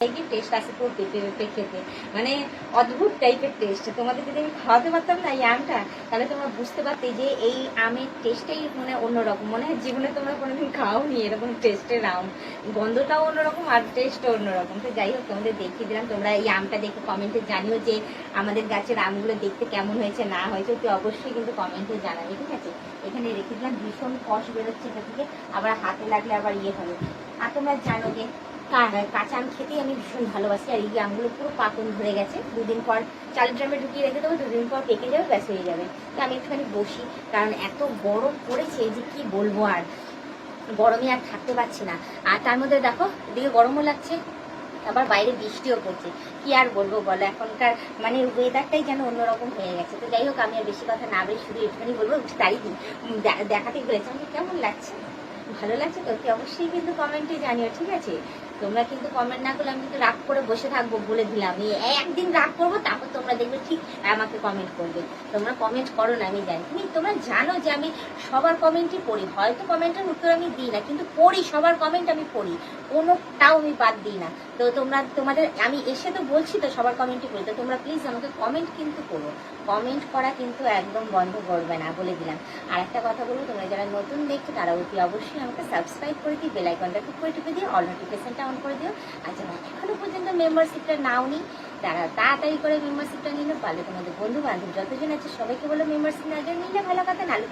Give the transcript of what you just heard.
Test আছে পুরো পেঁপে পেঁপে খেতে, মানে অদ্ভুত টাইপের টেস্ট। তোমাদের যদি আমি খাওয়াতে পারতাম না এই আমটা, তাহলে তোমরা বুঝতে পারতে যে এই আমের টেস্টটাই মানে অন্যরকম। মনে হয় জীবনে তোমরা কোনোদিন খাওনি এরকম টেস্টের আম, গন্ধটাও অন্যরকম আর টেস্টও অন্যরকম। তো যাই হোক, তোমাদের দেখিয়ে দিলাম। তোমরা এই আমটা দেখে কমেন্টে জানিও যে আমাদের গাছের আমগুলো দেখতে কেমন হয়েছে না হয়েছে, তুই অবশ্যই কিন্তু কমেন্টে জানাবে, ঠিক আছে। এখানে রেখে দিলাম, ভীষণ কষ বেরোচ্ছে এটা থেকে, আবার হাতে লাগলে আবার ইয়ে হবে। আর তোমরা জানো যে কাঁচা আম খেতেই আমি ভীষণ ভালোবাসি। আর এই আমগুলো পুরো পাকন ধরে গেছে, দুদিন পর চাল ড্রামে ঢুকিয়ে রেখে দেবো, দুদিন পর পেকে যাবে, ব্যাস হয়ে যাবে। তো আমি একটুখানি বসি, কারণ এত গরম পড়েছে যে কি বলবো, আর গরমে আর থাকতে পারছি না। আর তার মধ্যে দেখো এদিকে গরমও লাগছে, আবার বাইরে বৃষ্টিও পড়ছে। কি আর বলবো বলো, এখনকার মানে ওয়েদারটাই যেন অন্যরকম হয়ে গেছে। তো যাই হোক, আমি আর বেশি কথা না বলে শুধু একটুখানি বলবো, তাই দেখাতে বলেছি আমাকে কেমন লাগছে। ভালো লাগছে তো অবশ্যই কিন্তু কমেন্টে জানিও, ঠিক আছে। তোমরা কিন্তু কমেন্ট না করলে আমি কিন্তু রাগ করে বসে থাকবো, বলে দিলাম। একদিন রাগ করবো, তারপর তোমরা দেখবে ঠিক আমাকে কমেন্ট করবে। তোমরা কমেন্ট করো না আমি জানি, তোমরা জানো যে আমি সবার কমেন্টই পড়ি। হয়তো কমেন্টের উত্তর আমি দিই না, কিন্তু পড়ি, সবার কমেন্ট আমি পড়ি, কোনোটাও আমি বাদ দিই না। তো তোমাদের আমি এসে তো বলছি তো সবার কমেন্টই পড়ি। তো তোমরা প্লিজ আমাকে কমেন্ট কিন্তু করো, কমেন্ট করা কিন্তু একদম বন্ধ করবে না, বলে দিলাম। আর একটা কথা বলবো, তোমরা যারা নতুন দেখছো তারা অবশ্যই আমাকে সাবস্ক্রাইব করে দিই, বেল আইকনটা ক্লিক করে টিপে দিয়ে অল নোটিফিকেশনটা অন করে দিও। আর যারা এখনো পর্যন্ত মেম্বারশিপটা নাও নি, তারা তাড়াতাড়ি করে মেম্বারশিপটা নিলে, পারলে তোমাদের বন্ধু বান্ধব যতজন আছে সবাইকে বলো মেম্বারশিপ না নিলে ভালো কথা, নাহলে